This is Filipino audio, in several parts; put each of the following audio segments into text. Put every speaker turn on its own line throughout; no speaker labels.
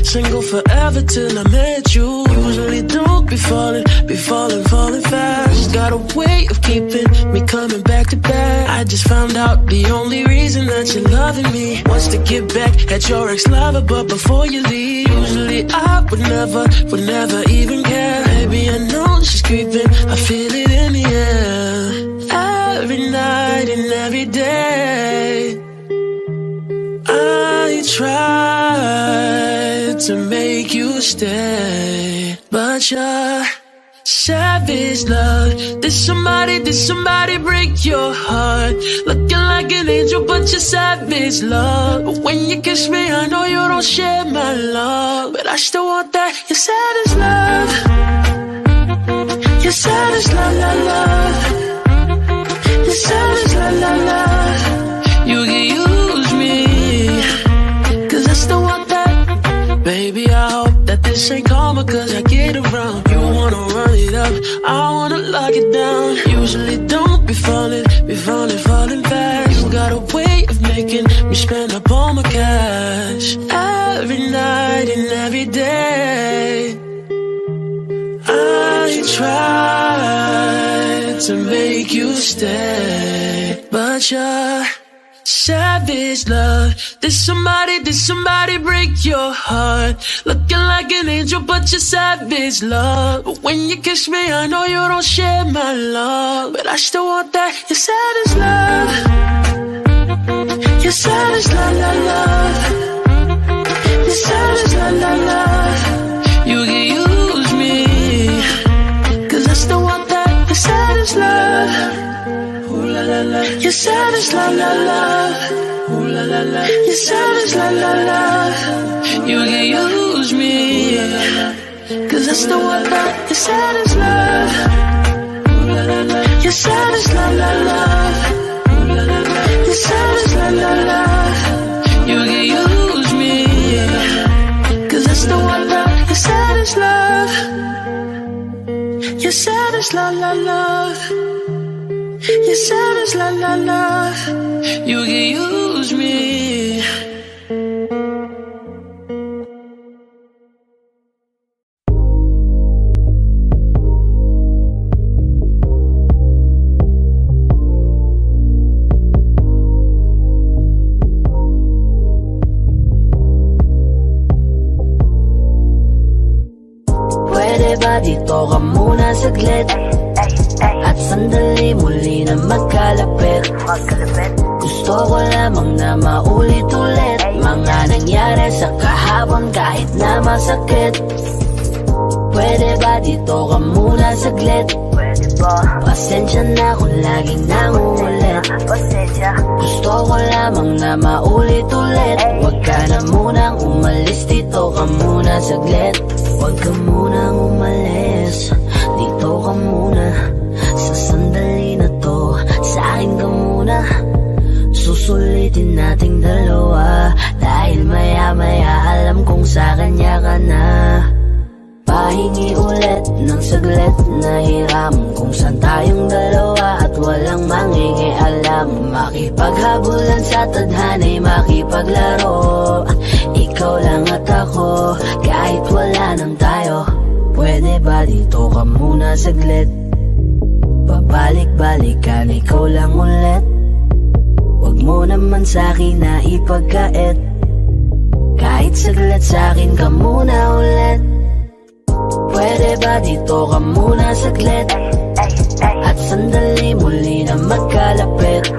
Single forever till I met you. Usually don't be falling fast. Got a way of keeping me coming back to back. I just found out the only reason that you're loving me was to get back at your ex-lover, but before you leave, usually I would never even care. Baby, I know she's creeping, I feel it in the air. Every night and every day I try to make you stay, but you're savage, love. Did somebody break your heart? Looking like an angel, but you're savage, love. But when you kiss me, I know you don't share my love, but I still want that. You're savage, love. You're savage, love, love, love. You're savage, love, love, love. You can use me, 'cause I still want that. Baby, I hope that this ain't karma, 'cause I get around. You wanna run it up, I wanna lock it down. Usually don't be falling fast. You got a way of making me spend up all my cash. Every night and every day I try to make you stay, but you're savage, love. Did somebody break your heart? Looking like an angel, but you're savage, love. But when you kiss me, I know you don't share my love, but I still want that. You're savage, love. You're savage, love, love, love. You're savage, love, love, love. You can use me, 'cause I still want that. You're savage, love. You're savage, la la la. Ooh la la la. You're savage, la la la. You can use me, 'cause I still want that. You're savage, love. You're savage, la la la. You're savage, la la la. You can use me, 'cause I still want that. You're savage, love. You're savage, la la love. You're savage, la la love. You can use me.
Pwede ba dito ka muna saglit? At sandali muli na magkalapit. Gusto ko lamang na maulit-ulit mga nangyari sa kahapon kahit na masakit. Pwede ba dito ka muna saglit? Pasensya na kung laging nangungulit. Gusto ko lamang na maulit-ulit. Huwag ka na munang umalis, dito ka muna saglit. Huwag ka munang umalis, dito ka muna. Sa sandali na to, sa akin ka muna. Susulitin nating dalawa, dahil maya-maya alam kong sa kanya ka na. Pahingi ulit ng saglit na hiram kung saan tayong dalawa at walang mangingialam. Makipaghabulan sa tadhana'y makipaglaro. Ikaw lang at ako, kahit wala nang tayo. Pwede ba dito ka muna saglit? Babalik-balikan, ikaw lang ulit. Huwag mo naman sa'kin na ipagkait. Kahit saglit sa'kin ka muna ulit. Pwede ba dito ka muna saglit? At sandali muli na magkalapit.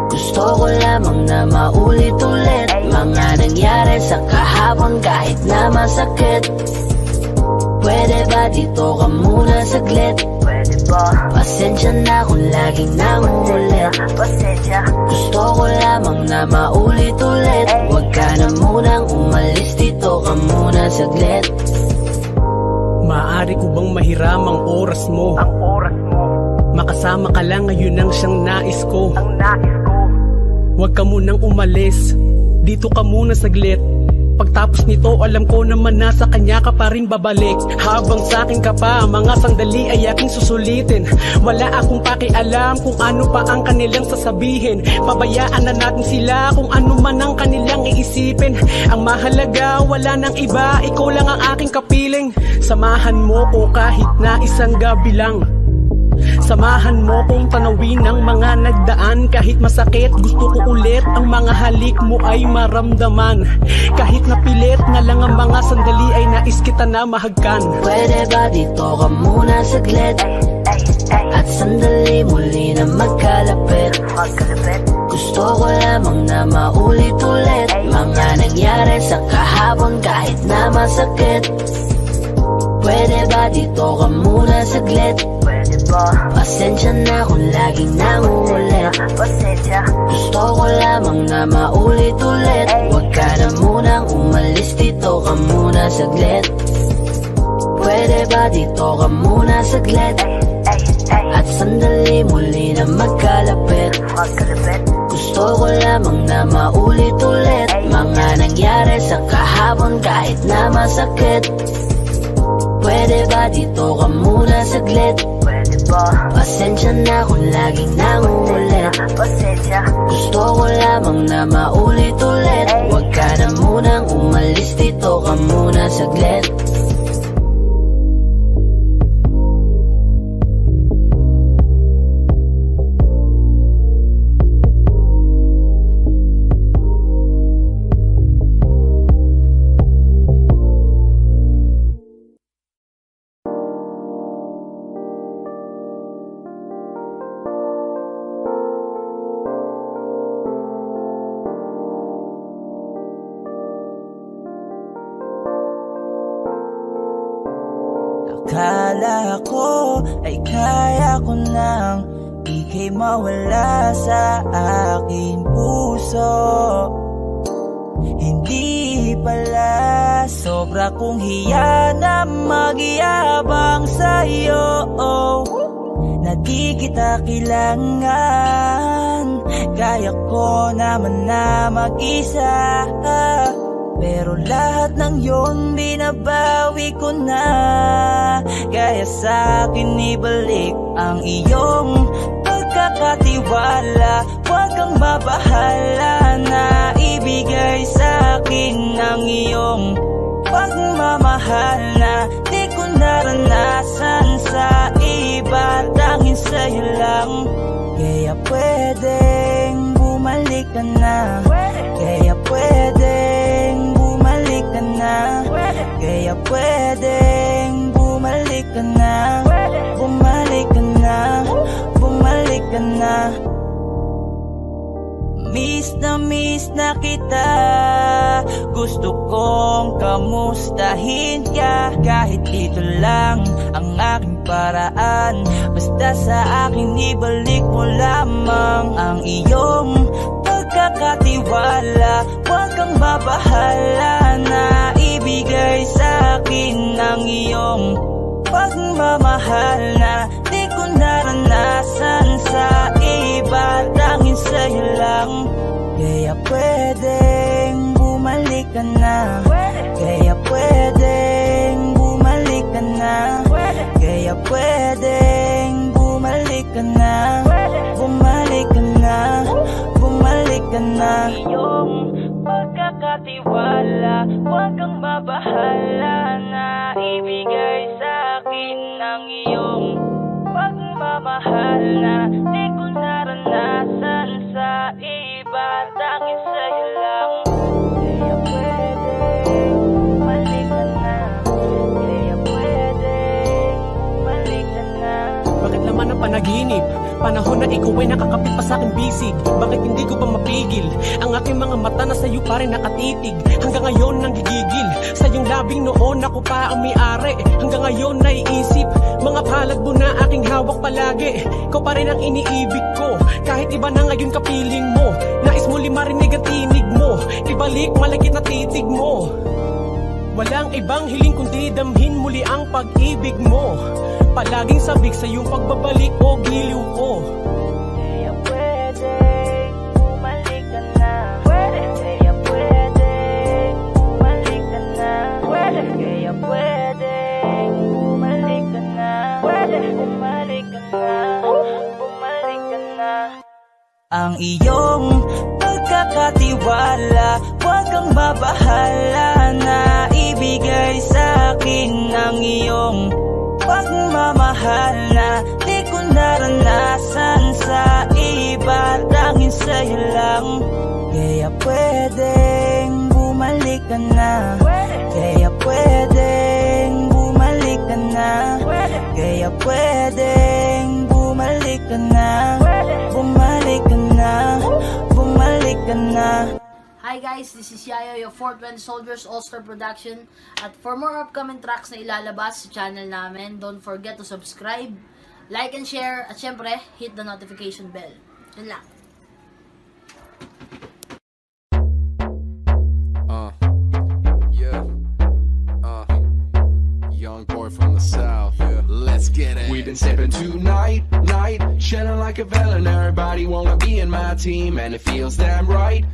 Gusto ko lamang na maulit-ulit mga nangyari sa kahapon kahit na masakit. Pwede ba dito ka muna saglit? Pasensya na kung laging nangungulit. Gusto ko lamang na maulit-ulit. Huwag ka na munang umalis, dito ka muna saglit.
Maaari ko bang mahiram ang oras mo? Makasama ka lang ngayon ang siyang nais ko. Huwag ka munang umalis, dito ka muna saglit. Pagtapos nito alam ko naman nasa kanya ka pa rin babalik. Habang sakin ka pa, mga sandali ay aking susulitin. Wala akong pakialam kung ano pa ang kanilang sasabihin. Pabayaan na natin sila kung ano man ang kanilang iisipin. Ang mahalaga wala nang iba, ikaw lang ang aking kapiling. Samahan mo ko kahit na isang gabi lang. Samahan mo kong tanawin ang mga nagdaan. Kahit masakit, gusto ko ulit ang mga halik mo ay maramdaman. Kahit napilit na lang ang mga sandali ay nais kita na mahagkan.
Pwede ba dito ka muna saglit? At sandali muli na magkalapit. Gusto ko lamang na maulit-ulit mga nangyari sa kahapon kahit na masakit. Pwede ba dito ka muna saglit? Pasensya na kung laging nangungulit. Gusto ko lamang na maulit-ulit. Huwag ka na munang umalis, dito ka muna saglit. Pwede ba dito ka muna saglit? At sandali muli na magkalapit. Gusto ko lamang na maulit-ulit mga nangyari sa kahapon kahit na masakit. Pwede ba dito ka muna saglit? Pasensya na kung laging nangungulit. Gusto ko lamang na maulit-ulit. Huwag ka na munang umalis, dito ka muna saglit.
Akala ko ay kaya ko nang ika'y mawala sa aking puso. Hindi pala, sobra kong hiya na magyabang sa'yo. Na di kita kailangan, kaya ko naman na mag-isa. Pero lahat ng yon binabawi ko na. Kaya sa'kin ibalik ang iyong pagkakatiwala. Huwag kang mabahala na ibigay sa'kin ang iyong pagmamahal na di ko naranasan sa iba, tanging sa'yo lang. Kaya pwedeng bumalik ka na. Kaya pwedeng bumalik ka na. Kaya pwedeng bumalik ka na. Bumalik ka na. Bumalik ka na. Miss na kita. Gusto kong kamustahin ka. Kahit ito lang ang aking paraan. Basta sa akin ibalik mo lamang ang iyong pagkakatiwala. Huwag kang mabahala na ibigay sa'kin ang iyong pagmamahal na di ko naranasan sa iba, tanging sa'yo lang. Kaya pwedeng bumalik ka na. Kaya pwedeng bumalik ka na. Kaya pwedeng bumalik ka na. Bumalik ka na. Bumalik ka na. Iyong pagkakatiwala, huwag kang mabahala na ibigay sa'kin ang iyong pagmamahal na di ko naranasan sa iba, tanging sa'yo lang. Kaya pwedeng bumalik ka na. Kaya pwedeng bumalik ka na.
Bakit naman ang panaginip? Panahon na ikaw ay nakakapit pa sa aking bisig. Bakit hindi ko pa mapigil? Ang aking mga mata na sa'yo pa rin nakatitig. Hanggang ngayon nang gigigil. Sa iyong labing noon ako pa ang may-ari. Hanggang ngayon naiisip mga palad mo na aking hawak palagi. Ikaw pa rin ang iniibig ko. Kahit iba na ngayon kapiling mo. Nais mo marinig ang tinig mo. Ibalik malagit na titig mo. Walang ibang hiling kundi damhin muli ang pag-ibig mo. Palaging sabik sa iyong pagbabalik o giliw ko.
Kaya pwedeng bumalik ka na. Kaya pwedeng bumalik bumalik ka na, bumalik ka na.
Ang iyong pagkakatiwala, huwag kang mabahala na ibigay sa'kin ang iyong pagmamahal na di ko naranasan sa iba, tanging sa'yo lang. Kaya pwedeng bumalik ka na, kaya pwedeng bumalik ka na, kaya pwedeng bumalik ka na, bumalik ka na, bumalik ka na.
Hi guys, this is Yayo, your 420 Soldiers All-Star Production. At for more upcoming tracks na ilalabas sa channel namin, don't forget to subscribe, like and share, at syempre, hit the notification bell. Yun lang.
Young boy from the south, let's get it. We've been sipping tonight, chilling like a villain. Everybody wanna be in my team, and it feels damn right.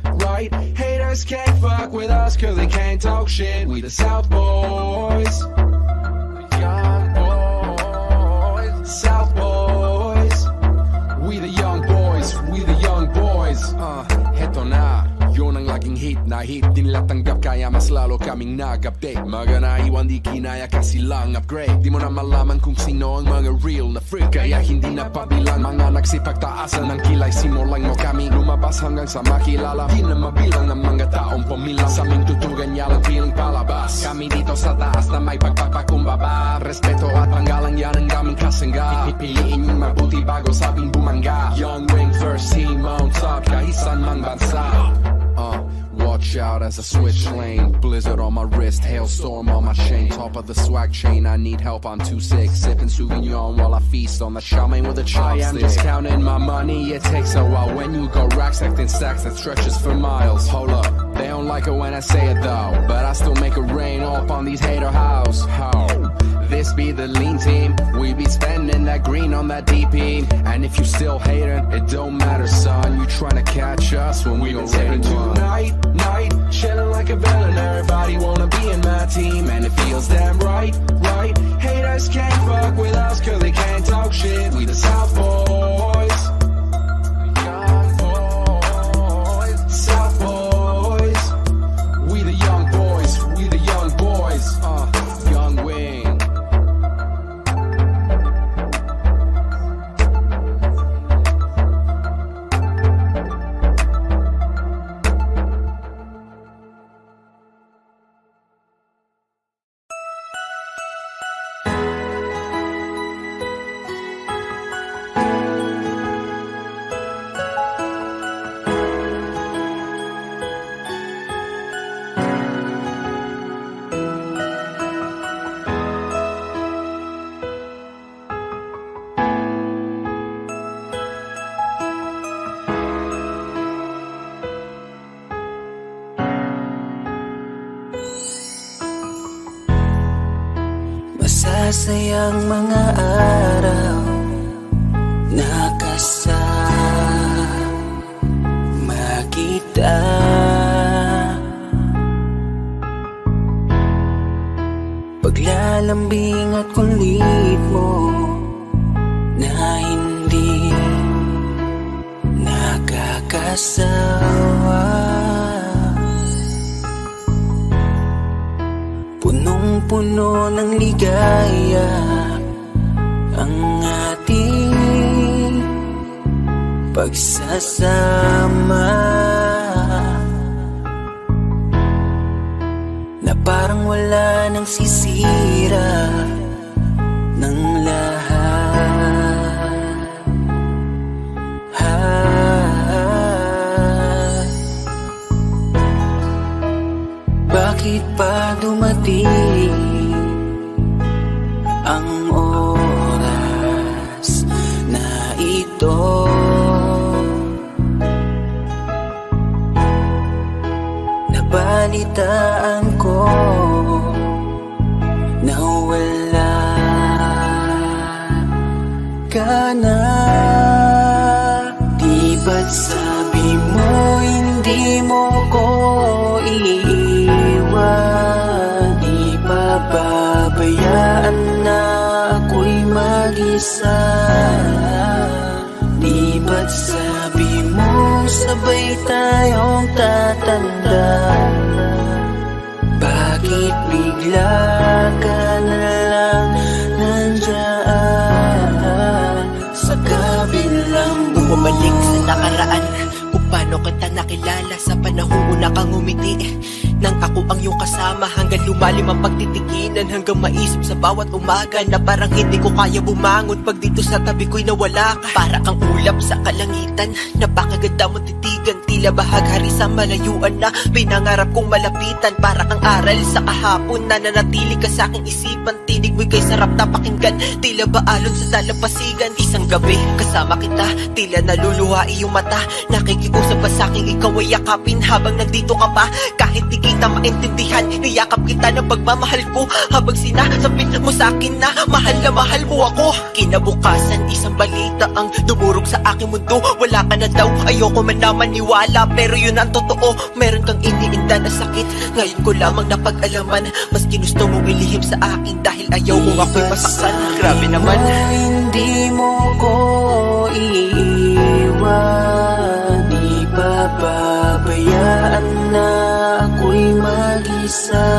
Haters can't fuck with us, cause they can't talk shit. We the South Boys, young boys, South Boys. We the young boys, we the young boys. Heto na, yun ang laging hit na hit. Di nila tanggap kaya mas lalo kaming nag-update. Mga naiwan di kinaya kasi lang upgrade. Di mo na malaman kung sino ang mga real na freak, kaya hindi na pabilang mga nagsipagtaasan ng kilay. Simulan mo kami lumabas hanggang sa makilala. Di na mabilang ng mga taong pamilang sa aming tutugan niya lang piling palabas. Kami dito sa taas na may pagpapakumbaba. Respeto at panggalang yan ang daming kasangga. Pipiliin yung mabuti bago sabing bumangga. Young wing first team on top, kahit saan mang bansa. Watch out as I switch lane. Blizzard on my wrist, hailstorm on my chain. Top of the swag chain, I need help on 2-6. Sipping Sauvignon while I feast on the chow mein with a chopstick. I am just counting my money, it takes a while. When you go racks, acting stacks that stretches for miles. Hold up, they don't like it when I say it though, but I still make it rain up on these hater house. How? This be the lean team, we be spending that green on that DP. And if you still hating, it don't matter son, you tryna catch us when we already won. Tonight, chilling like a villain, everybody wanna be in my team, and it feels damn right. Haters can't fuck with us cause they can't talk shit. We the South Boys, young boys, South Boys. We the young boys, we the young boys. Young wing.
Masasayang mga araw nakasama kita. Paglalambing at kulit mo na hindi nakakasawa. Punong-puno ng ligaya ang ating pagsasama, na parang wala nang sisira ng lahat. Bakit pa dumating ang oras na ito? Nabalitaan ko na wala ka na. Di ba't sabi mo hindi mo ko iiwan? Di pa babayaan na ako'y mag-isa mag-isa? Di ba't sabi mo sabay tayong tatanda? Bakit bigla ka na lang nandyan sa kabilang
Bumalik sa nakaraan kung paano kita nakilala sa panahong una kang umiti. Nang ako ang iyong kasama hanggang lumalim ang pagtitiginan, hanggang maisip sa bawat umaga na parang hindi ko kaya bumangon pag dito sa tabi ko'y nawala ka. Para kang ulap sa kalangitan, napakaganda mo titigan, tila bahaghari sa malayuan na pinangarap kong malapitan. Para kang aral sa kahapon na nanatili ka sa aking isipan, tinig mo'y kay sarap na pakinggan, tila ba alon sa dalampasigan. Isang gabi kasama kita, tila naluluha iyong mata, nakikiusap pa sa aking ikaw ay yakapin habang nandito ka pa. Kahit di kita maintindihan, niyakap kita ng pagmamahal ko habang sinasabit mo sa akin na mahal mo ako. Kinabukasan isang balita ang dumurog sa aking mundo, wala ka na daw, ayoko man na maniwala, pero yun ang totoo. Meron kang iniinda na sakit, ngayon ko lamang napag-alaman, mas ginusto mong ilihim sa akin dahil ayaw mo ako'y masaktan. Grabe naman.
Hindi mo ko iiwan, di papabayaan na ako'y mag-isa.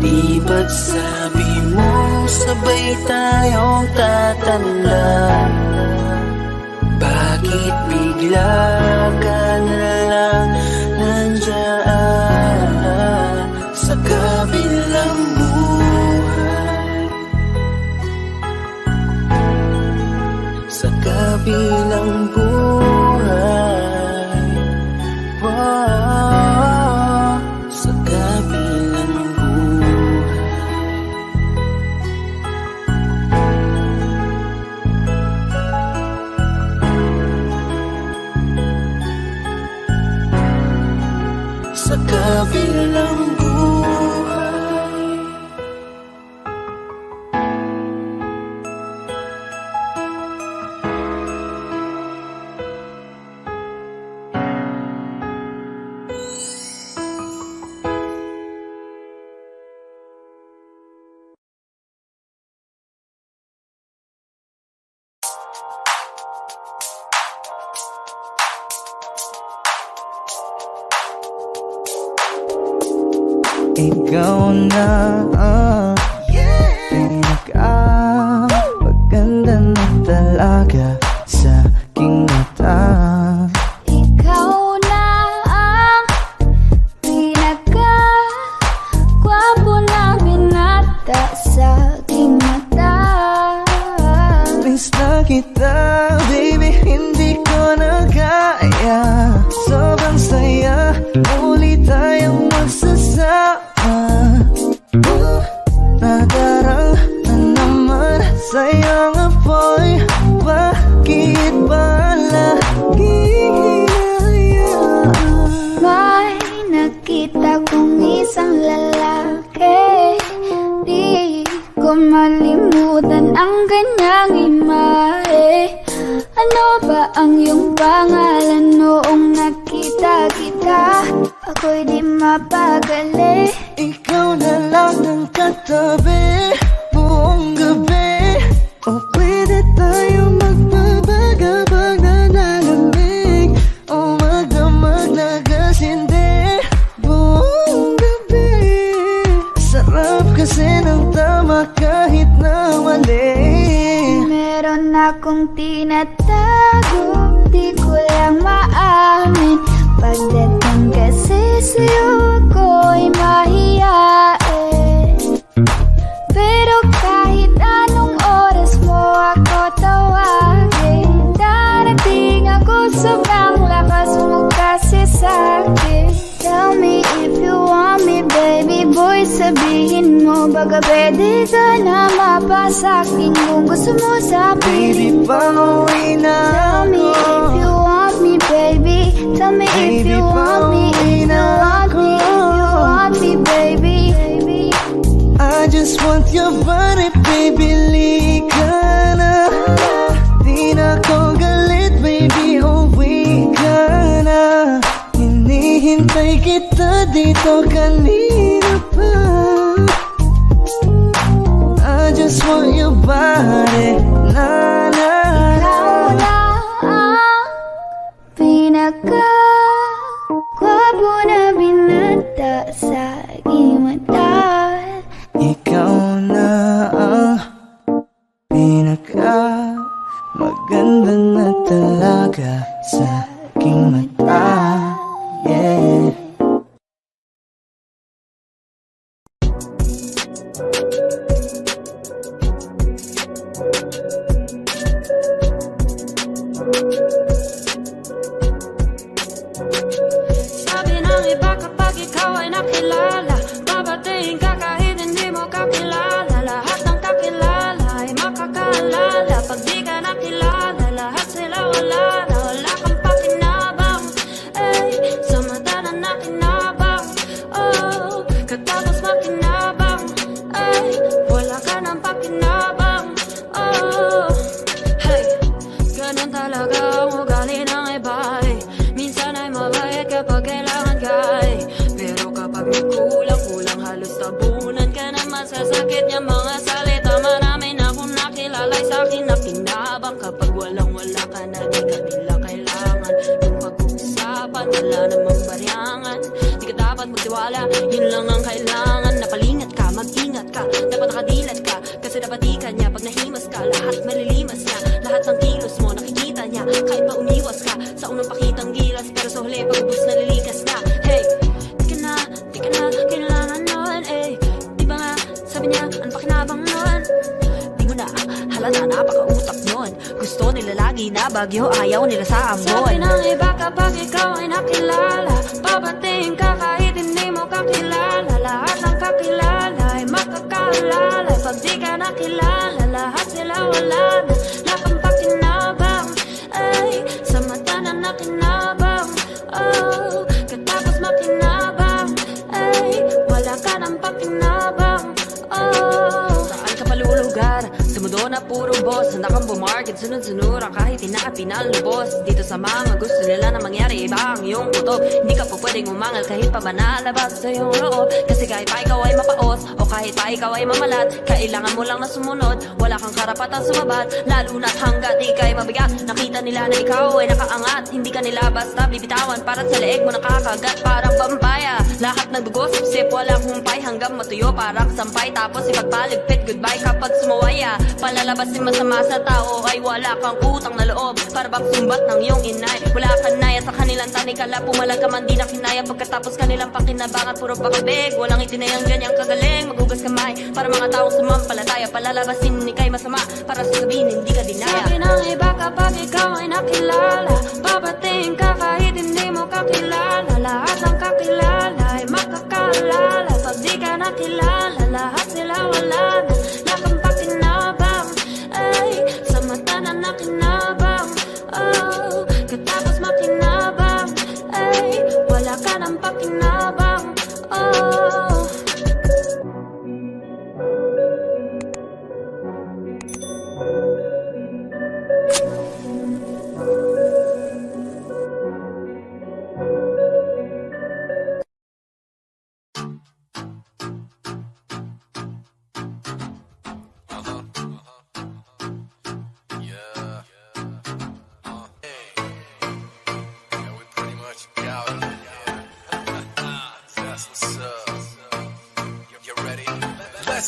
Di ba't sabi mo sabay tayong tatanda? Bakit bigla ka na lang nandyan sa kabilang buhay? Sa kabilang buhay, wow, sa kabilang buhay. Sa kabilang buhay.
Ikaw na pinaka-maganda na talaga sa aking mata.
Ikaw na ang pinaka-gwapo na binata sa aking mata.
Miss na kita, baby, hindi ko na kaya. Sobrang saya, muli tayong magsasama. Nadarang na naman sa'yong apoy. Bakit ba lagi hinahayaan?
May nakita kong isang lalaki, di ko malimutan ang kanyang imahe. Ano ba ang iyong pangalan noong nakita kita? Ako'y di mapagali.
Ikaw na lang ang katabi buong gabi. O pwede tayo magpabagabag na nalamig, o magdamag na gasindi buong gabi. Sarap kasi ng tama kahit na mali.
Meron akong tinatago, di ko lang maamin. Pagdating kasi sa'yo ako'y mahiyain. Pero kahit anong oras mo ako tawagin, darating ako, sobrang lakas mo kasi sa'kin. Tell me if you want me, baby boy, sabihin mo baga pwede ka na mapasakin kung gusto mo sa
Baby,
piling ko.
pauwi na
Tell me if you want me, baby. Tell me if you want me, if you want me, if you want me, baby.
I just want your body, baby, lika na. Di na ko galit, baby, uwi ka na. Hinihintay kita dito kanina pa. I just just want your body. Na na na.
Ikaw na ang pinaka-gwapo na binata sa aking mata.
Ikaw na ang pinaka maganda na talaga sa aking mata. Yeah.
Sabi ng iba kapag ikaw ay nakilala, babatiin ka kahit hindi mo kakilala. Lahat ng kakilala ay makakaalala. Pag di ka nakilala, lahat sila wala na. Wala kang pakinabang, ay sa mata na nakinabang. Oh, katapos makinabang, ay wala ka ng pakinabang. Oh, hey, ganun talaga ang ugali ng iba, eh. Minsan ay mabait kapag kailangan ka, eh. Pero kapag may kulang-kulang, halos tabunan ka na. Masasakit niya mga salita. Marami na akong nakilala sa akin na pinabang. Kapag walang-wala ka na, di ka nila kailangan. Yung pag-uusapan, wala namang baryangan. Di ka dapat magtiwala, yun lang ang kailangan. Napalingat ka, mag-ingat ka, dapat nakadilat ka. Kasi dapat ikan niya, pag nahimas ka, lahat malilimas niya. Lahat ng kilos mo, nakikita niya. Kahit pa umiwas ka, sa unang pakitang gilas. Pero sa huli, pag-ubos nalilikas na. Hey, di ka na kailangan nun, eh. Di ba nga, sabi niya, ang pakinabang nun. Di mo na halata, napaka-utak nun. Gusto nila lagi na bagyo, ayaw nila sa ambon. Sabi ng iba kapag ikaw ay nakilala, babatiin ka kahit hindi mo kakilala. Lahat ng kakilala ay makakaalala. Pag di ka nakilala, lahat sila wala na. Wala kang pakinabang, ay sa mata na nakinabang. Oh, katapos makinabang, ay wala ka ng pakinabang. Oh, saan ka palulugar? Sa mundo na puro boss, handa kang bumarket, sunod-sunura kahit hindi ka pinalubos. Dito sa mga gusto nila na mangyari, iba ang iyong kutob. Hindi ka po pwedeng umangal kahit pa ba nalabas sa iyong loob. Kasi kahit pa ikaw ay mapaos, o kahit pa ikaw ay mamalat, kailangan mo lang na sumunod. Wala kang karapatan sumabat, lalo na't hanggat ika'y mabigat. Nakita nila na ikaw ay nakaangat, hindi ka nila basta bibitawan. Para sa leeg mo nakakagat, parang pampaya. Lahat ng dugo, sip-sip, walang humpay, hanggang matuyo parang sampay. Tapos ipagpaligpit, goodbye kapag sumawaya. Palalabasin masama sa tao ay wala kang utang na loob. Para bang sumbat ng iyong inay, wala kang naya sa kanilang tanikala. Pumalag ka man di na kinaya, pagkatapos kanilang pakinabangan. Puro pakabig, walang itinayang ganyang kagaling. Maghugas kamay para mga taong sumampalataya. Palalabasin ni kay masama, para sasabihin hindi ka dinaya. Sabi ng iba kapag ikaw ay nakilala, babatiin ka kahit hindi mo kakilala. Lahat ng kakilala ay makakaalala. Pag di ka nakilala, lahat sila wala na. Wala kang pakinabang, ay sa mata na nakinabang. Oh, katapos makinabang, ay wala ka ng pakinabang. Oh,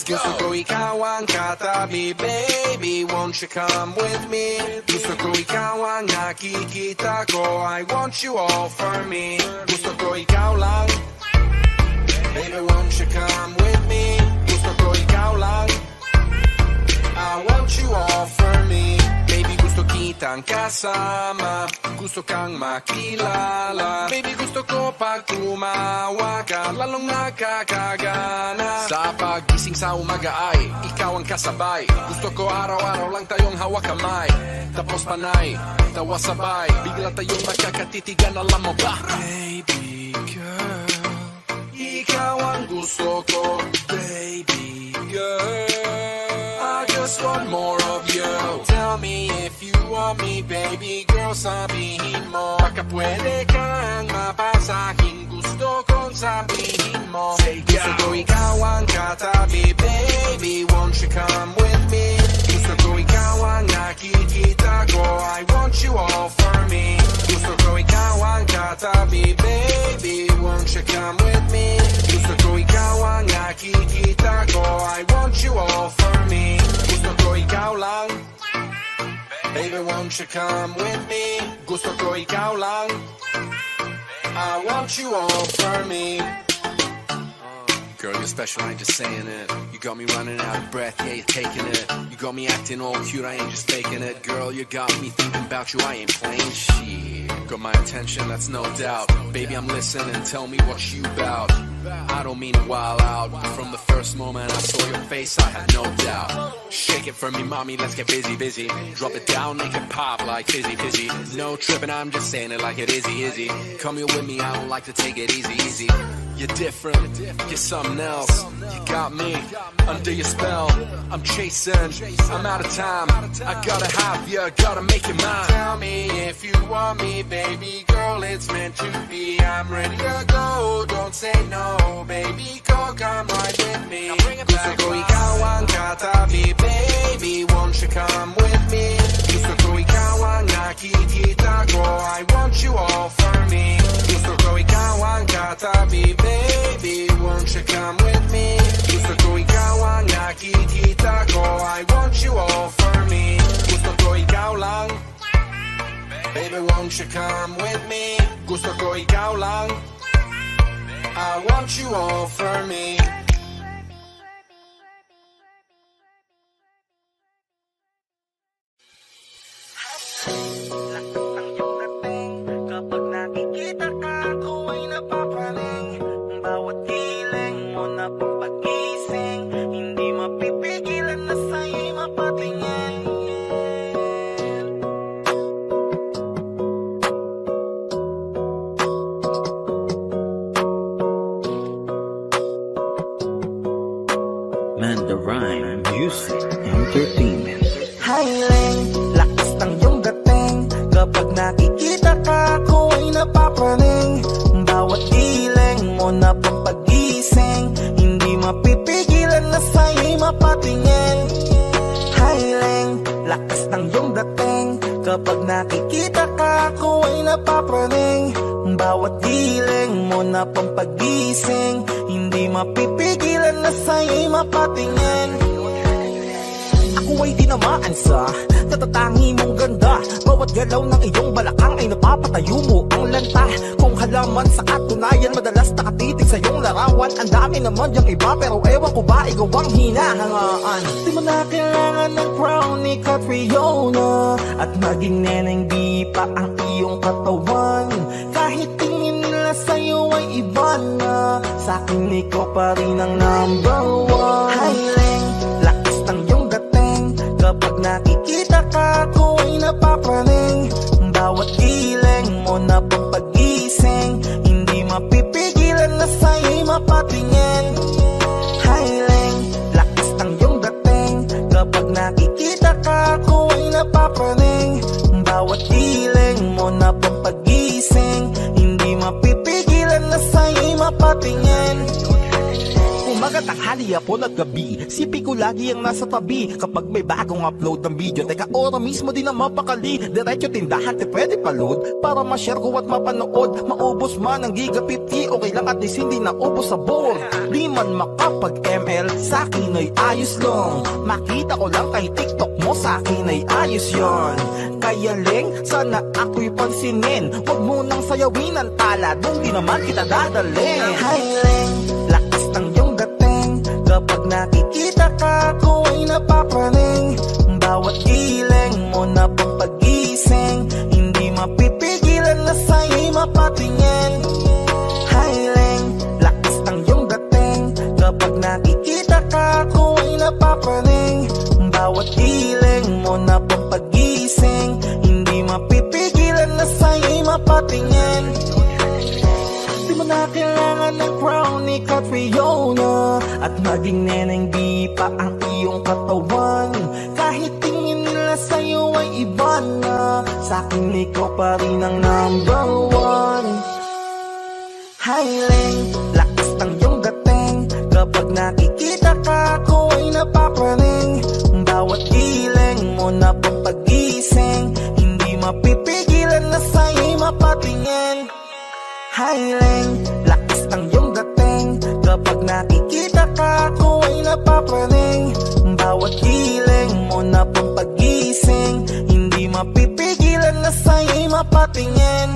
Gusto ko ikaw ang katabi, baby, won't you come with me? Gusto ko ikaw ang nakikita ko, I want you all for me. Gusto ko ikaw lang, baby, won't you come with me? Gusto ko ikaw lang, I want you all for me. Baby, gusto kitang kasama, gusto kang makilala. Baby, gusto ko pag tumawa ka, lalong nakakagana. Sa pagising sa umaga ay ikaw ang kasabay. Gusto ko araw-araw lang tayong hawak kamay. Tapos panay, tawa sabay, bigla tayong magkakatitigan, alam mo ba? Baby girl, ikaw ang gusto ko. Baby girl, I just want more of you. Tell me if you want me, baby girl, sabihin mo. Baka pwede kang mapasahin, gusto kong sabihin mo. Gusto ko ikaw ang katabi, baby, won't you come with won't you come with me? Gusto ko ikaw lang. I want you all for me. Girl, you're special, I ain't just saying it. You got me running out of breath, yeah, you're taking it. You got me acting all cute, I ain't just faking it. Girl, you got me thinking about you, I ain't playing shit. Got my attention, that's no doubt. Baby, I'm listening, tell me what you bout. I don't mean to wild out. From the first moment I saw your face, I had no doubt. Shake it for me, mommy, let's get busy, busy. Drop it down, make it pop like fizzy, fizzy. No tripping, I'm just saying it like it is easy. Come here with me, I don't like to take it easy, easy. You're different, you're something else. You got me under your spell. I'm chasing, I'm out of time. I gotta have you, gotta make you mine. Tell me if you want me, baby girl, it's meant to be. I'm ready to go, don't say no, baby girl, come right with me. Gusto ko ikaw ang katabi, baby, won't you come with me? Gusto ko ikaw ang nakikita ko, I want you all for me. Gusto ko ikaw ang katabi, baby, won't you come with me? Gusto ko ikaw ang nakikita ko, I want you all for me. Gusto ko ikaw lang, baby, won't you come with me? Gusto ko ikaw lang, I want you all for me.
Kapag nakikita ka, ako ay napapaling. Bawat hiling mo na pagpagising, hindi mapipigilan na sa'yo'y mapatingin.
Mandarine Music Entertainment.
Hiling, lakas ng iyong dating. Kapag nakikita ka, ako ay napapaling. Bawat hiling mo na pampagising, hindi mapipigilan na sa'yo'y mapatingin. Hiling, lakas ng iyong dating. Kapag nakikita ka, ako ay napapaling. Bawat hiling mo na pampagising, hindi mapipigilan na sa'yo'y mapatingin. Ako ay tinamaan sa natatangi mong ganda. Bawat galaw ng iyong balakang ay napapatayo mo ang lanta. Kung halaman sa katunayan, madalas nakatitig sa iyong larawan. Ang dami naman yung iba, pero ewan ko ba ikaw ang hinahangaan. Di mo na kailangan ng crown ni Catriona, at maging neneng di pa ang iyong katawan. Kahit tingin nila sa'yo ay iba na, sa'kin ikaw pa rin ang number one. Hiling, lakas ng iyong dating. Kapag nakikita ka, ako ay napapaling. Bawat hiling mo na pampagising, hindi mapipigilan na sa'yo'y mapatingin. Hiling, lakas ng iyong dating. Kapag nakikita ka, ako ay napapaling. Bawat hiling mo na pampagising, hindi mapipigilan na sa'yo'y mapatingin. Umaga, tanghali, hapon at gabi, sipi ko lagi ang nasa tabi. Kapag may bagong upload ng video, teka ora mismo din na mapakali. Diretso tindahan, te pwede pa-load para ma-share ko at mapanood. Maubos man ang giga 50, okay lang at least hindi naubos sa board. Di man makapag-ML, sa'kin ay ayos lang. Makita ko lang kay TikTok mo, sa'kin ay ayos yon. Kaya Leng, sana ako'y pansinin. Huwag mo nang sayawin ang tala, dun di naman kita dadalhin. Hi Leng, lakas ng iyong dating. Kapag nakikita ka, ako ay napapaling. Bawat hiling mo na pampagising, hindi mapipigilan na sa'yo'y mapatingin. Hiling, lakas ng iyong dating. Kapag nakikita ka, ako ay napapaling. Bawat hiling mo na pampagising, hindi mapipigilan na sa'yo'y mapatingin. Di mo na kailangan ng crown ni Catriona, at maging neneng di pa ang iyong katawan. Kahit tingin nila sa'yo ay iba na, sa'kin ikaw pa rin ang number one. Hiling, lakas ng iyong dating. Kapag nakikita ka, ako ay napapaling. Bawat hiling mo na pampagising, hindi mapipigilan na sa'yo'y mapatingin. Hiling, lakas ng iyong dating. Kapag nakikita ka, ako ay napapaling. Bawat hiling mo na pampagising, hindi mapipigilan patingin.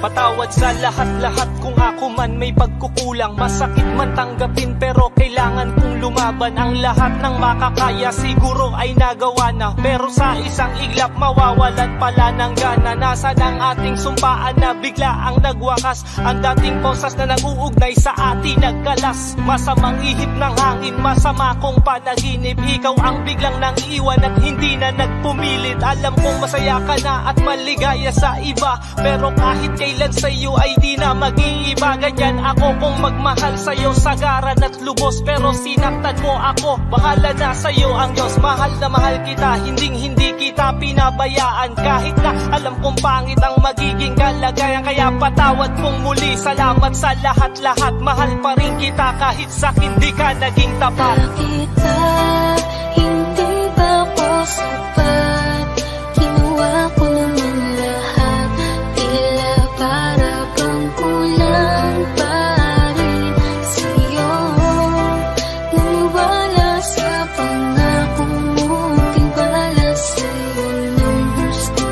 Patawad sa lahat-lahat kung ako man may pagkukulang. Masakit man tanggapin pero kailangan kong lumaban. Ang lahat ng makakaya siguro ay nagawa na, pero sa isang iglap mawawalan pala ng gana. Nasaan ang ating sumpaan na bigla ang nagwakas? Ang dating posas na nag-uugnay sa atin nagkalas. Masamang ihip ng hangin, masama kong panaginip. Ikaw ang biglang nang iwan at hindi na nagpumilit. Alam kong masaya ka na at maligaya sa iba, pero kahit kailan sa'yo ay di na mag-iiba. Ganyan ako kung magmahal sa'yo sagaran at lubos, pero sinaktan mo ako. Bahala na sa'yo ang Diyos. Mahal na mahal kita, hindi kita pinabayaan. Kahit na alam kong pangit ang magiging kalagayan, kaya patawad kong muli. Salamat sa lahat-lahat. Mahal pa rin kita kahit sa hindi ka naging tapat.
Kita, hindi ba ako sapat? Kinuha ko naman lahat, tila para bang kulang pa rin sa'yo. Naniwala sa pangako mo, tiwala sa'yo ng gusto.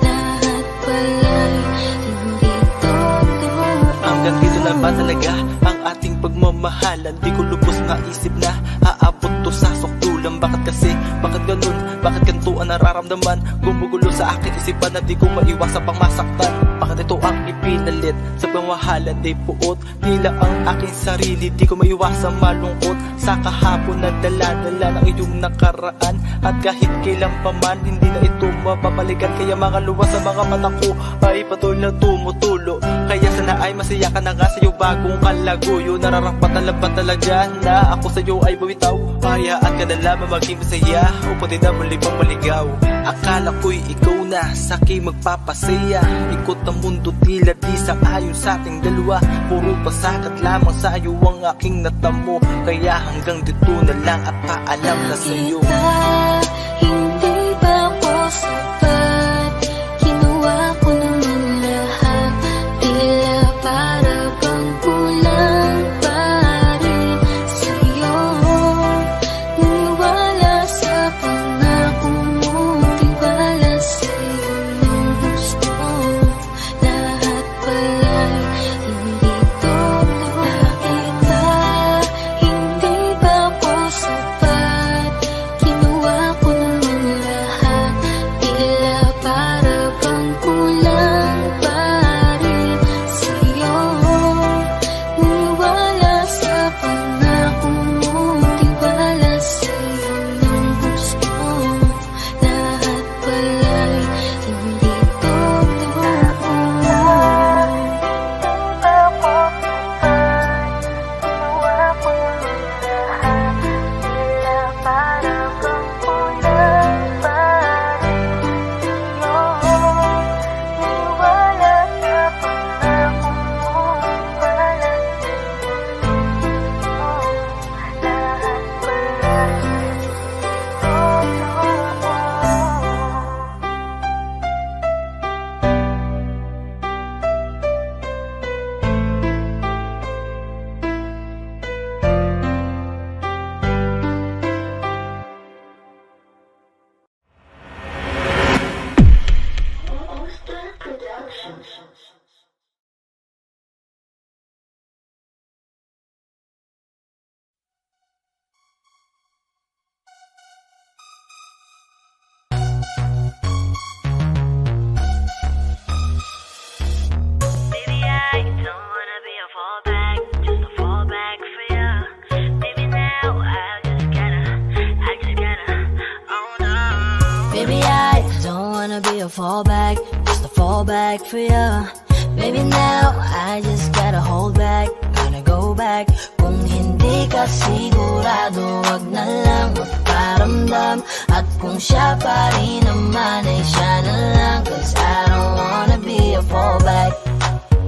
Lahat pala'y hindi totoo.
Hanggang dito na ba talaga ang ating pagmamahalan? Di ko lubos na isip na aabot to sa sukdulan. Bakit kasi? Bakit ganun? Bakit ganito ang nararamdaman? Gumugulo sa akin isipan na di ko maiwasan pang masaktan. Bakit ito ang ipinalit sa pagmamahalan? Di puot, tila ang aking sarili. Di ko maiwasan malungkot sa kahapon na dala-dala ng iyong nakaraan. At kahit kailan pa man, hindi na ito mapapalikan. Kaya mga luwas sa mga mata ko ay patuloy na tumutulo. Kaya sana ay masaya ka na nga sa iyong bagong kalaguyo. Nararapat na ba talaga na ako sa iyo ay bumitaw? Hayaan ka na lamang maging masaya o pwede na muli pang maligaw. Akala ko'y ikaw na sa aking magpapasaya. Ikot ang mundo tila di sang-ayon sa ating dalawa. Puro pasakat lamang sa iyo ang aking natamo. Kaya hanggang dito na lang at paalam na sa iyo.
Kita, hindi ba ako sapat? Kinuha ko naman lahat, tila para bang kulang pa rin sa'yo. Naniwala sa pangako mo, tiwala sa'yo ng gusto. Lahat pala'y hindi totoo. Kita, hindi ba ako sapat? Kinuha ko naman lahat, tila para bang kulang pa rin sa'yo. Naniwala sa pangako mo, tiwala sa'yo ng gusto. Lahat pala'y hindi totoo. Baby, I don't wanna be a fallback, just a fallback for ya. Baby, now I just gotta hold back, gonna go back. Kung hindi ka sigurado, wag na lang magparamdam. At kung siya pa rin naman ay siya na lang, 'cause I don't wanna be a fallback.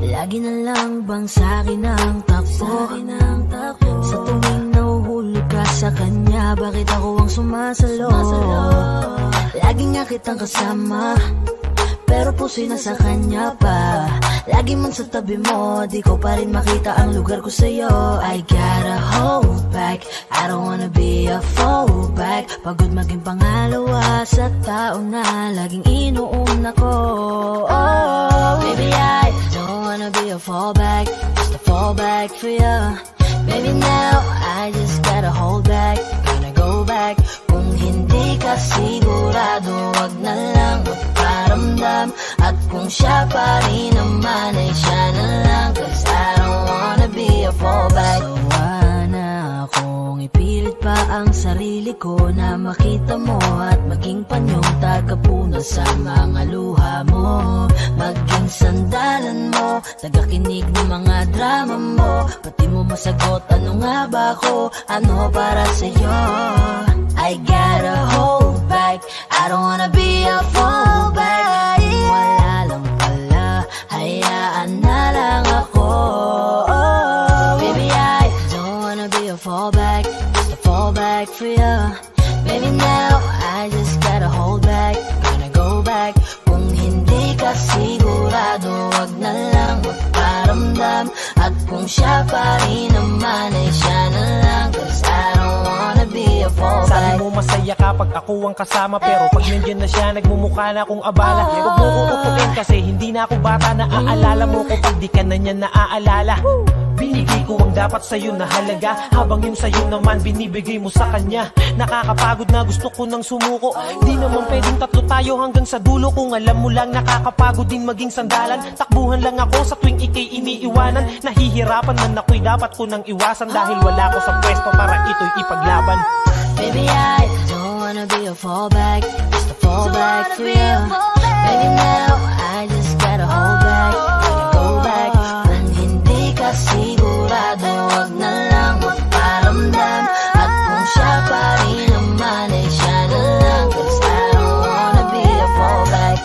Lagi
Lagi na lang bang sa'kin ang takbo? Sa tuwing nahuhulog ka sa kanya, bakit ako ang sumasalo? Lagi nga kitang kasama, pero puso'y nasa kanya pa. Lagi man sa tabi mo, di ko pa rin makita ang lugar ko sa'yo. I gotta hold back, I don't wanna be a fallback. Pagod maging pangalawa sa tao na laging inuuna ko. Oh, baby, I don't wanna be a fallback, just a fallback for ya. Baby, now I just gotta hold back, gonna go back. Kung hindi ka sigurado, wag na lang magparamdam. At kung siya pa rin naman ay siya na lang, cause I don't wanna be a fallback. Sawa na akong ipilit pa ang sarili ko na makita mo at maging panyong tagapuna sa mga luha mo. Maging sandalan mo, tagakinig ng mga drama mo, pati mo masagot ano nga ba ako, ano para sa'yo. I gotta hold back, I don't wanna be a fallback. Kung wala lang pala, hayaan na lang ako. Baby, I don't wanna be a fallback, just a fallback for ya. Baby, now I just gotta hold back, gonna go back. Kung hindi ka sigurado, wag na lang magparamdam. At kung siya pa rin naman ay siya na lang, cause I don't wanna be a fallback.
Sabi mo masaya kapag ako ang kasama, pero pag nandiyan na siya, nagmumukha na akong abala. Huwag mo ko kukutin kasi hindi na ako bata. Naaalala mo ko pag di ka na niya naaalala. Binigay ko ang dapat sa'yo na halaga, habang yung sa'yo naman binibigay mo sa kanya. Nakakapagod na gusto ko nang sumuko. Di naman pwedeng tatlo tayo hanggang sa dulo. Kung alam mo lang nakakapagod din maging sandalan. Takbuhan lang ako sa tuwing ikay iniiwanan. Nahihirapan man ako'y dapat ko nang iwasan, dahil wala ko sa pwesto para ito'y ipaglaban.
Baby, I don't wanna be a fallback, just a fallback for you. Baby, now I just gotta hold back, gotta go back. Kung hindi ka sigurado, wag na lang magparamdam. At kung siya pa rin naman ay siya na lang, cause I don't wanna be a fallback.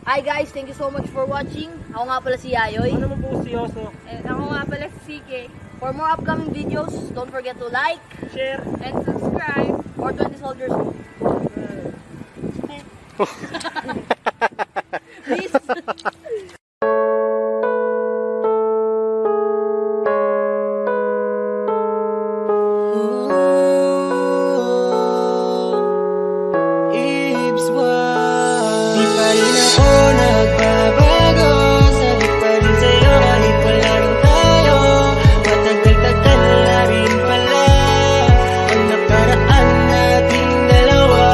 Hi guys, thank you so much for watching. Ako nga pala si Yayoy.
Ano naman po si Yoso?
And ako nga pala si CK.
For more upcoming videos, don't forget to like,
Share.
And subscribe.
420 Soldiers. Please.
Di pa rin ako nagbabago, sabi pa rin sa'yo, halit wala rin tayo. Matagal-tagal na rin pala ang nakaraan nating dalawa.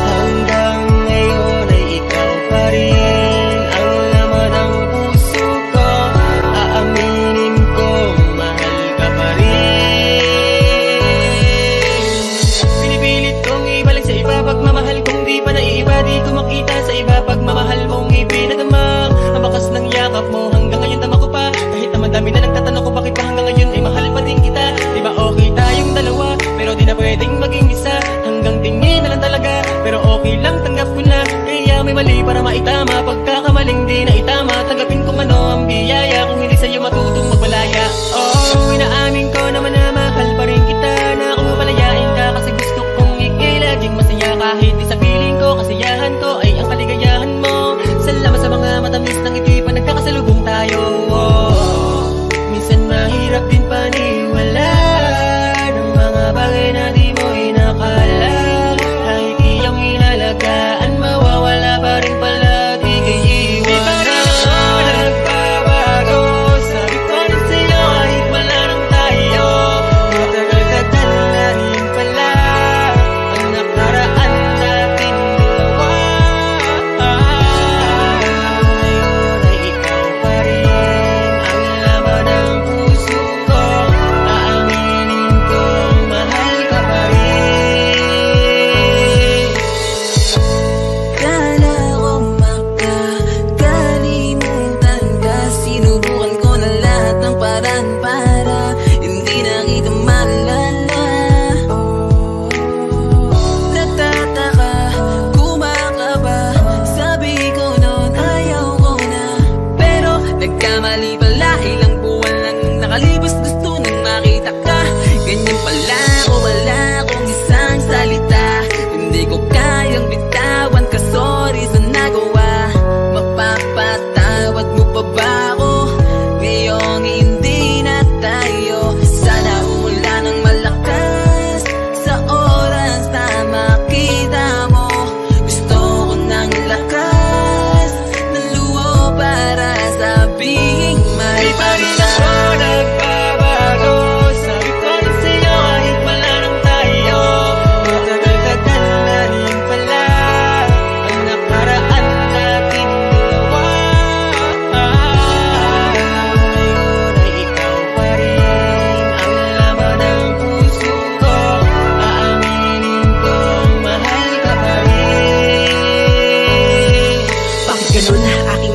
Hanggang ngayon ay ikaw pa rin ang laman ng puso ko. Aaminin ko, mahal ka pa rin. Pinipilit kong ibalik sa iba pagmamahal kong di pa naiiba. Di ko makita sa iba pagmamahal mong ipinagama. Ang bakas ng yakap mo hanggang ngayon tama ko pa. Kahit naman dami na nagtatanong ko bakit pa hanggang ngayon ay mahal pa din kita. Di ba okay tayong dalawa, pero di na pwedeng maging isa. Hanggang tingin na lang talaga, pero okay lang tanggap ko na. Kaya may mali para maitama, pagkakamaling di na itama. Tanggapin kung ano ang biyaya, kung hindi sa'yo matutong magmalaya. Oh, inaamin ko naman na mahal pa rin kita. Na kung mapalayain ka kasi gusto kong ikay laging masaya. Kahit di sa piling ko, kasiyahan ko ay ang kaligayahan mo. Salamat sa mga matamis ng ngiti pa nagkakasalubong tayo. Oh, minsan mahirap din paniwala ng mga bagay na di mo inakala. Kahit iyong inalagaan, mawawala pa rin pala, di kayo iwanan.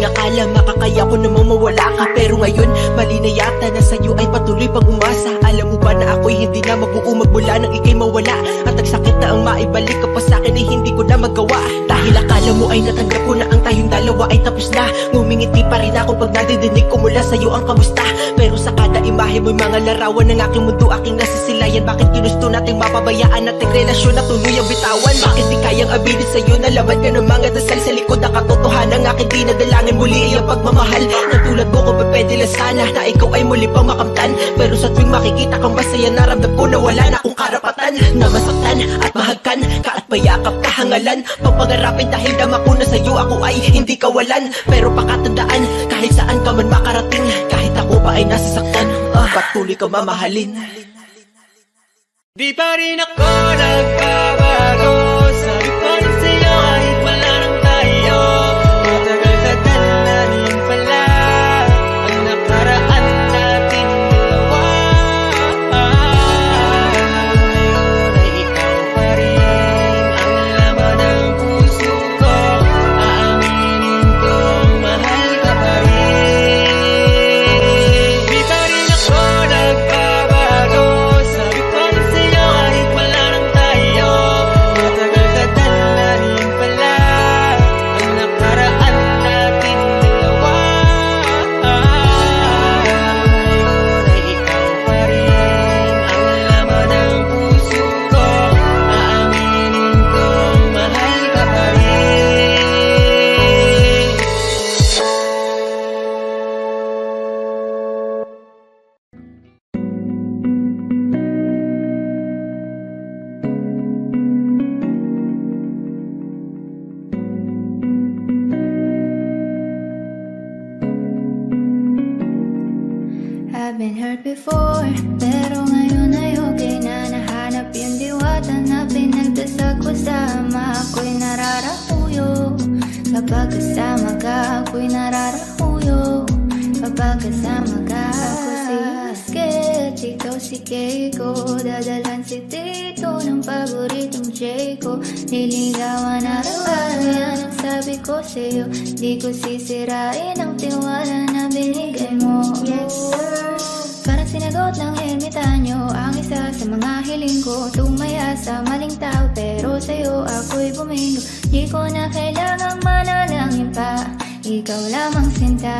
aking akala makakaya ko namang mawala ka. Pero ngayon, mali na yata na sa'yo ay patuloy pang umasa. Alam mo ba na ako'y hindi na mag-uumag mula nang ika'y mawala? At ang sakit na ang maibalik ka pa sa'kin ay hindi ko na magawa. Dahil akala mo ay natanggap ko na ang tayong dalawa ay tapos na. Ngumingiti pa rin ako pag nadidinig ko mula sa'yo ang kamusta. Pero sa kada imahe mo'y mga larawan ng aking mundo, aking nasisilayan. Bakit ginusto nating mapabayaan nating relasyon na tuluyang bitawan? Bakit di kayang abilin sa'yo na laman ka ng mga dasal sa likod ng katotohanan? Aking dinadalangin muli ay ang pagmamahal. Natulad mo ko pa pwede lang sana na ikaw ay muli pang makamtan. Pero sa tuwing makikita kang masaya, naramdam ko na wala na akong karapatan na masaktan at mahagkan ka at payakap kahangalan. Pagpangarapin dahil dama ko na sa'yo ako ay hindi kawalan. Pero pakatandaan, kahit saan ka man makarating, kahit ako pa ay nasasaktan, patuloy ka mamahalin.
Di pa rin ako nagbabago. Sabi ko rin sa'yo kahit wala nang tayo. Matagal-tagal na rin pala ang nakaraan natin dalawa. Ngayon ay ikaw pa rin ang laman ng puso ko. Aaminin kong mahal ka pa rin. Di pa rin ako nagbabago. Sabi ko rin sa'yo kahit wala nang tayo. Matagal-tagal na rin pala ang nakaraan natin dalawa. Ngayon ay ikaw pa rin ang laman ng puso ko. Aaminin kong mahal ka pa rin.
I've been hurt before, pero ngayon ay okay na. Nahanap yung diwata na pinagdasal ko. Sama ako'y nararahuyo. Kapag kasama ka, ako'y nararahuyo. Kapag kasama ka, ako si Sketch, ikaw si Keiko. Dadalhan si Tito ng paboritong Jayco. Niligawan araw-araw, yan ang sabi ko sa'yo. Di ko sisirain ang tiwala na binigay mo. Yes, parang sinagot ng ermitanyo ang isa sa mga hiling ko. Tumaya sa maling tao, pero sa'yo ako'y bumingo. Di ko na kailangang manalangin pa, ikaw lamang sinta,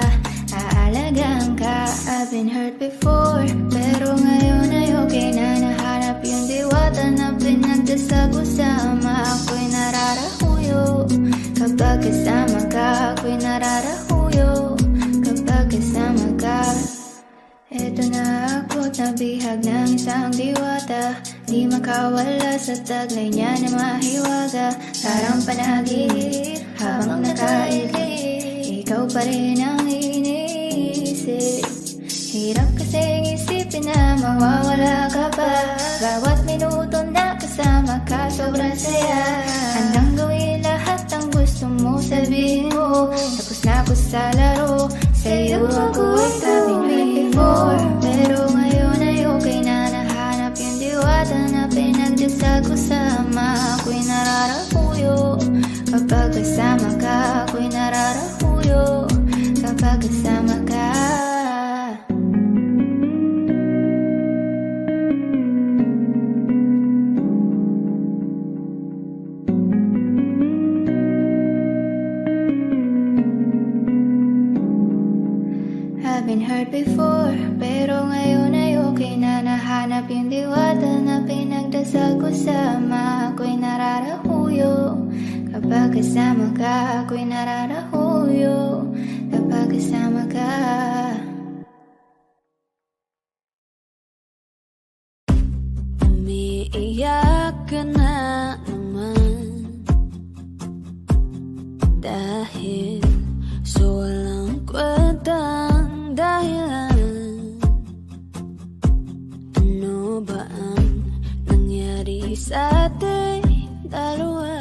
aalagaan ka. I've been hurt before, pero ngayon ay okay na. Nahanap yung diwata na pinagdasal ko. Sama ako'y nararahuyo. Kapag kasama ka, ako'y nararahuyo. Kapag kasama ka, eto na ako, nabihag ng isang diwata. Di makawala sa taglay niya na mahiwaga. Parang panagip habang nakailip, ikaw pa rin ang iniisip. Hirap kasing isipin na mawawala ka pa. Bawat minuto na kasama ka, sobrang saya. Handang gawin lahat ang gusto mo, sabihin mo. Tapos na ako sa laro, sa'yo ako ay sabing before. Pero ngayon ay okay na. Nahanap yung diwata na pinagdasal ko. Sama ako'y nararahuyo. Kapag kasama ka, ako'y nararahuyo. Kapag kasama ka. I've been hurt before, pero ngayon ay okay na. Nahanap yung diwata na pinagdasal ko. Sama ako'y nararahuyo. Kapag kasama ka, ako'y nararahuyo. Kapag kasama ka. Umiiyak ka na naman, dahil sa walang kwentang dahilan. Ano ba ang nangyari sa ating dalawa?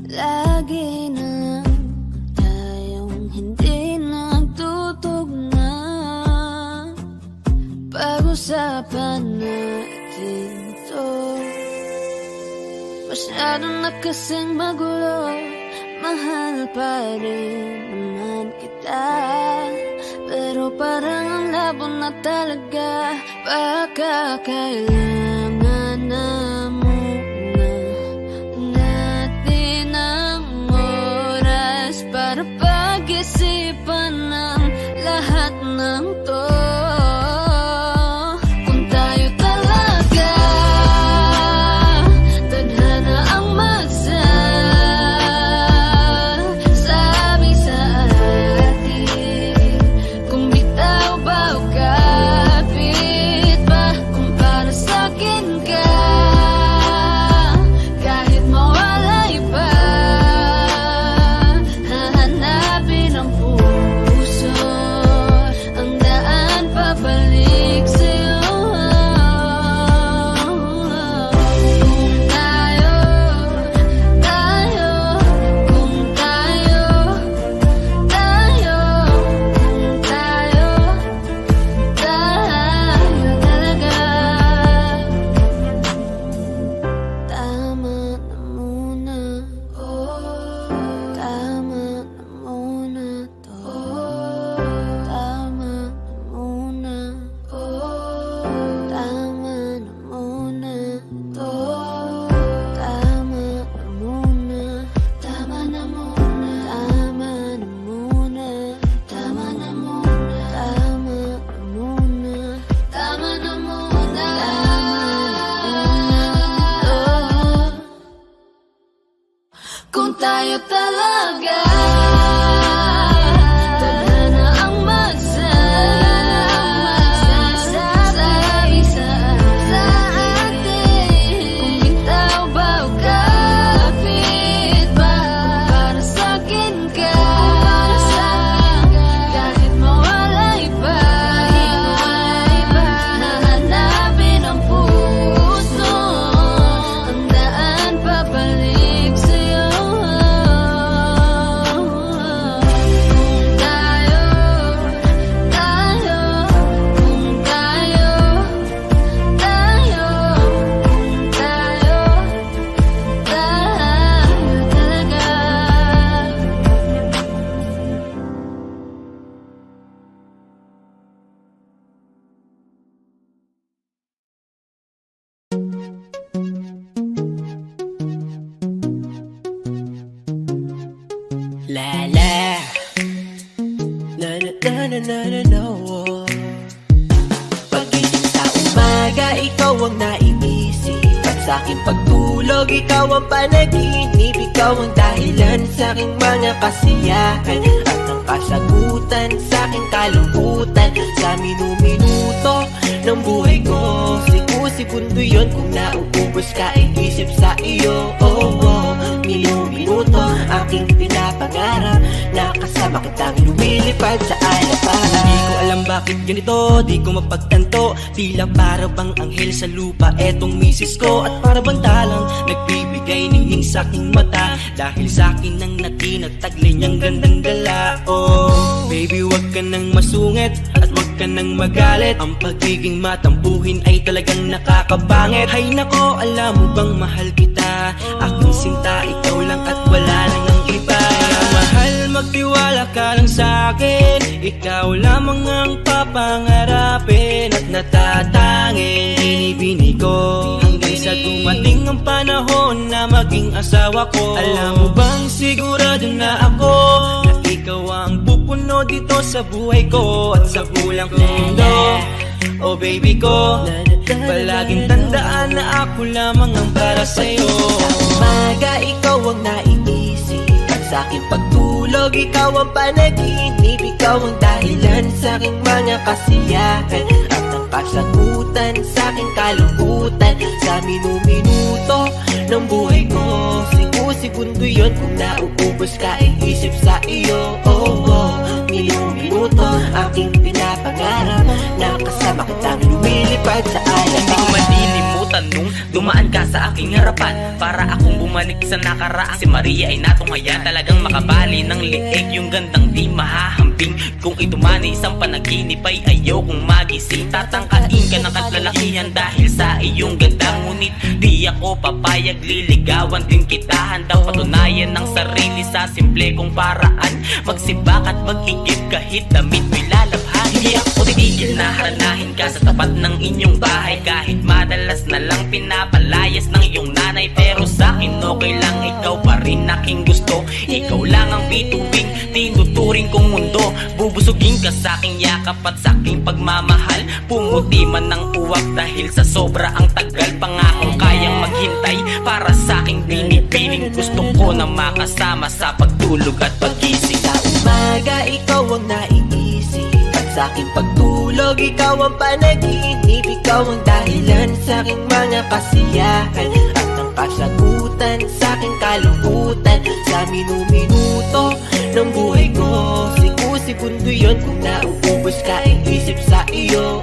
Lagi na lang tayong hindi nagtutugma. Pag-usapan natin to, masyado na kasing magulo. Mahal pa rin naman kita, pero parang ang labo na talaga. Baka kailangan na muna natin ang oras para pag-isipan ng lahat ng to. Kung tayo talaga tadhana ang magsasabi sa atin, kung bitaw ba o kapit ba, kung para sa'kin ka, kahit mawalay pa, hahanapin ang puso, ang daan pabalik sa'yo. Kung tayo, kung tayo, kung tayo talaga. Tama na muna, tama na muna to. Tama na muna, tama na muna to. Tama na muna, tama na muna, tama na muna, tama na muna, tama na muna, tama na muna, kung tayo talaga tadhana ang magsasabi sa atin, kung bitaw ba o kapit ba, para sa'kin ka, kahit mawalay pa, hahanapin ang puso, ang daan pabalik sa'yo. Kung tayo, kung tayo, kung tayo talaga.
La la na na na na na na na Pag-isip sa umaga, ikaw ang naiisip, at sa aking pagtulog, ikaw ang panaginip. Ikaw ang dahilan sa aking mga kasiyahan, at ang kasagutan sa aking kalungkutan. Sa minuto ng buhay ko, segundo yun, kung nauubos ka, isip sa iyo. Minuto aking pinapangarap, nakasama kitang lumilipad sa alapahan.
Di ko alam bakit ganito, di ko mapagtanto. Tila para bang anghel sa lupa etong misis ko, at para bang talang nagbibigay ningning sa aking mata, dahil sa akin ang natinataglay niyang gandang gala. Oh, baby, wag ka nang masungit at wag ka nang magalit. Ang pagiging matampuhin ay talagang nakakabangit. Hay nako, alam mo bang mahal kita, aking sinta, ikaw lang at wala nang ang iba. Kaya mahal, magtiwala ka lang sa'kin, ikaw lamang ang papangarapin at natatanging binibini ko, hanggang sa dumating ang panahon na maging asawa ko. Alam mo bang sigurado na ako na ikaw ang pupuno dito sa buhay ko at sa bulang mundo. Oh baby ko, palaging tandaan na ako lamang ang para sa'yo.
Sa umaga, ikaw ang naiisip, at sa aking pagtulog, ikaw ang panaginip. Ikaw ang dahilan sa aking mga kasiyahan, at ang kasagutan sa aking kalungkutan. Sa minuto ng buhay ko, segundo yun, kung nauubos ka, isip sa iyo. Minuto aking pinapangarap, nakasama kitang lumilipad sa alapahan.
Hindi ko malilimutan nung dumaan ka sa aking harapan, para akong bumalik sa nakaraan. Si Maria ay natunghayan, talagang makabali ng liig, yung gandang di mahahambing. Kung ito man ay isang panaginip ay ayaw kong magising. Tatangkain ka ng katlalakihan dahil sa iyong ganda, ngunit di di ako papayag, liligawan din kita. Handang patunayan ng sarili sa simple kong paraan. Magsibak at mag-igib kahit damit mo'y lalabhan. Hindi ako titigil na haranahin ka sa tapat ng inyong bahay, kahit madalas na lang pinapalayas ng iyong nanay. Pero sa'kin okay lang, ikaw pa rin aking gusto. Ikaw lang ang bituing tinuturing kong mundo. Bubusugin ka sa'king yakap at sa'king pagmamahal. Pumuti man ng uwak dahil sa sobra ang tagal. Pangakong kayang maghintay para sa'king binibining. Gusto ko na makasama sa pagtulog at pagising.
Sa umaga, ikaw ang naiisip, at sa aking pagtulog, ikaw ang panaginip. Ikaw ang dahilan sa aking mga kasiyahan, at ang kasagutan sa aking kalungkutan. Sa minuto ng buhay ko, segundo yun. Kung nauubos ka, isip sa iyo.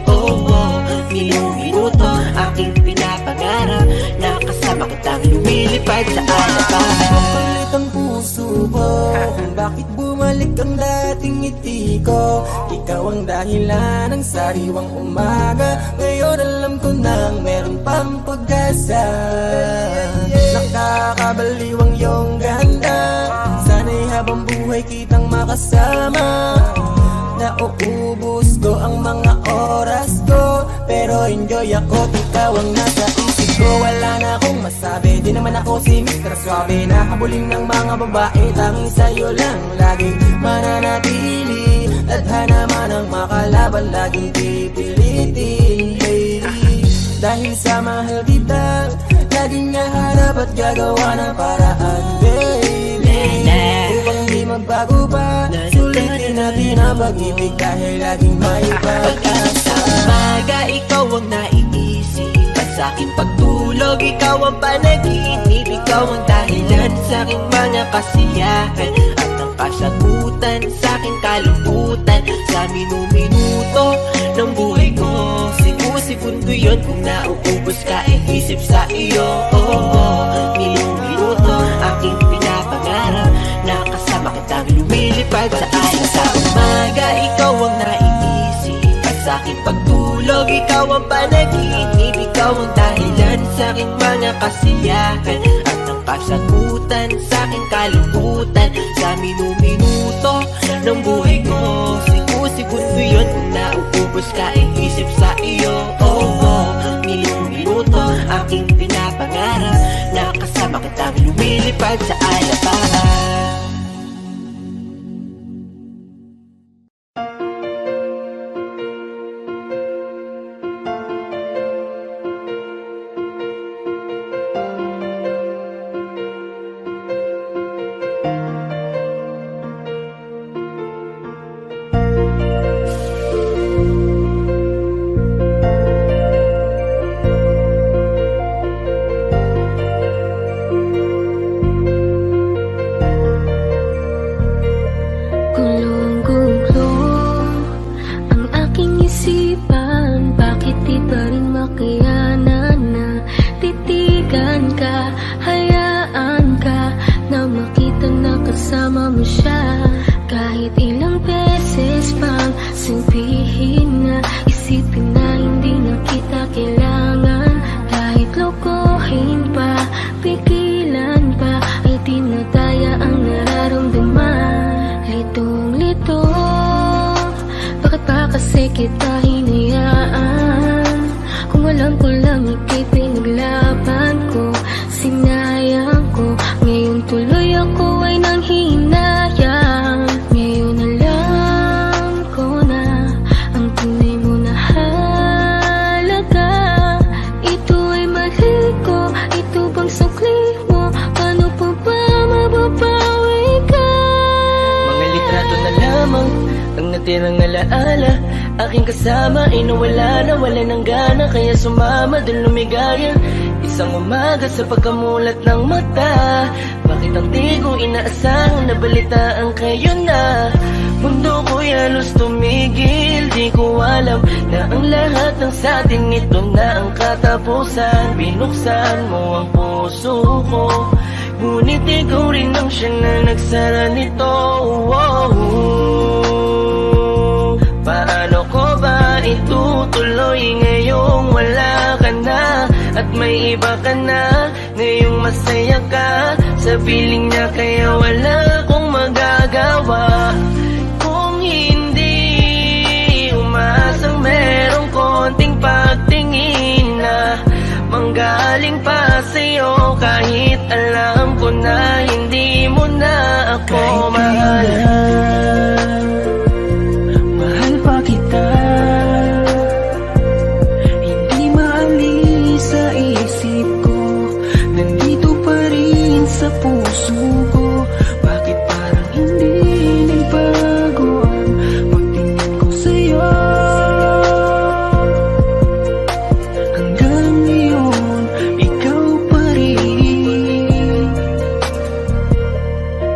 Minuto aking pinapangarap, nakasama kitang lumilipad sa alabahan.
Kapalit ang puso ko kung bakit bumalik ang dating ngiti ko. Ikaw ang dahilan ng sariwang umaga. Ngayon alam ko nang meron pang pag-asa. Nakakabaliw ang iyong ganda. Sana'y habang buhay kitang makasama. Nauubos ko ang mga oras ko, pero enjoy ako, ikaw ang nasa isip ko. Wala na akong masabi, di naman ako si Mr. Suave. Nakabuling ng mga babae, tanging sa'yo lang laging mananatili. Tadhana man ang makalaban, laging pipilitin, baby. Dahil sa mahal kita, laging naharap at gagawa ng paraan, baby. Upang di magbago pa, sulitin natin ang pag-ibig dahil laging may pag-asa.
Sa umaga, ikaw ang naiisip, at sa aking pagtulog, ikaw ang panaginip. Ikaw ang dahilan sa aking mga kasiyahan, at ang kasagutan sa aking kalungkutan. Sa minuto ng buhay ko, segundo yun. Kung nauubos ka, isip sa iyo. Minuto aking pinapangarap, nakasama kitang lumilipad sa alabahan. Sa umaga, ikaw ang naiisip, at sa aking pagtulog, ikaw ang panaginip. Ikaw ang dahilan sa aking mga kasiyahan, at ang kasagutan sa aking kalungkutan. Sa minuto ng buhay ko, segundo yun. Kung nauubos ka, isip sa iyo. Minuto aking pinapangarap, nakasama kitang lumilipad sa alabahan.
Kita hinayaan, kung alam ko lang ika'y pinaglaban ko, sinayang ko. Ngayon tuloy ako ay nanghihinayang. Ngayon alam ko na ang tunay mo na halaga. Ito ay mali ko, ito bang sukli mo? Paano pa ba mababawi ka?
Mga litrato na lamang ang natirang alaala. Aking kasama ay nawala ng gana, kaya sumama dun lumigaya. Isang umaga sa pagkamulat ng mata, bakit ang di ko inaasang nabalitaan kayo na? Mundo ko'y halos tumigil, di ko alam na ang lahat ng satin ito na ang katapusan. Binuksan mo ang puso ko, ngunit ikaw rin ang siya na nagsara nito. Paano ko ba itutuloy ngayong wala ka na? At
At may iba ka na, ngayong masaya ka sa piling niya, kaya wala akong magagawa. Kung hindi umasang merong konting pagtingin na manggaling pa sa'yo, kahit alam ko na hindi mo na ako mahal.
Mahal pa kita, hindi maalis sa isip ko, nandito pa rin sa puso ko. Bakit parang hindi nagbago ang pagtingin ko sa'yo? Hanggang ngayon, ikaw pa rin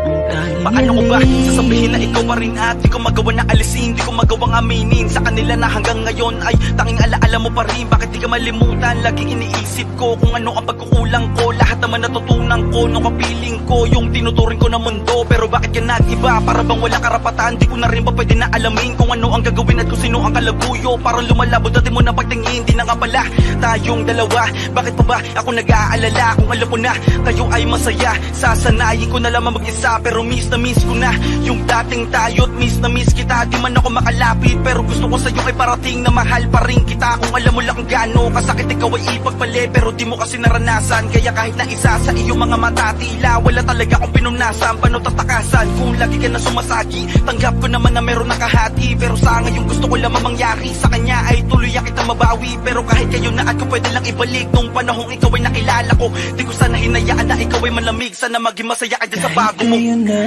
ang tanging
Paano ko ba sasabihin na ikaw pa rin at di ko magawa na alisin, di ko magawang aminin sa kanila na hanggang ngayon ay tanging alaala mo pa rin. Bakit di ka malimutan? Laging iniisip ko kung ano ang pagkukulang ko. Lahat naman natutunan ko nung kapiling ko yung tinuturing ko na mundo. Pero bakit ka nag-iba? Para bang wala karapatan? Di ko na rin ba pwede na alamin kung ano ang gagawin at kung sino ang kalaguyo? Parang lumalabo dati mo na pagtingin, di na nga pala tayong dalawa. Bakit pa ba ako nag-aalala kung alam ko na tayo ay masaya? Sasanayin ko na lamang mag-isa, pero miss na miss ko na yung dating tayo at miss na miss kita. Di man ako makalapit, pero gusto ko sa'yo ay parating na mahal pa rin kita. Kung alam mo lang kung gaano kasakit ikaw ay ipagpali, pero di mo kasi naranasan. Kaya kahit na isa sa iyong mga mata, tila wala talaga akong pinunasan. Paano tatakasan kung lagi ka na sumasagi? Tanggap ko naman na meron nakahati, pero sa ngayon gusto ko lamang mangyari sa kanya ay tuluyan kita mabawi. Pero kahit kayo na at ko pwede lang ibalik nung panahong ikaw ay nakilala ko. Di ko sana hinayaan na ikaw ay malamig. Sana maging masaya ka dyan sa bago mo.
Ngayon na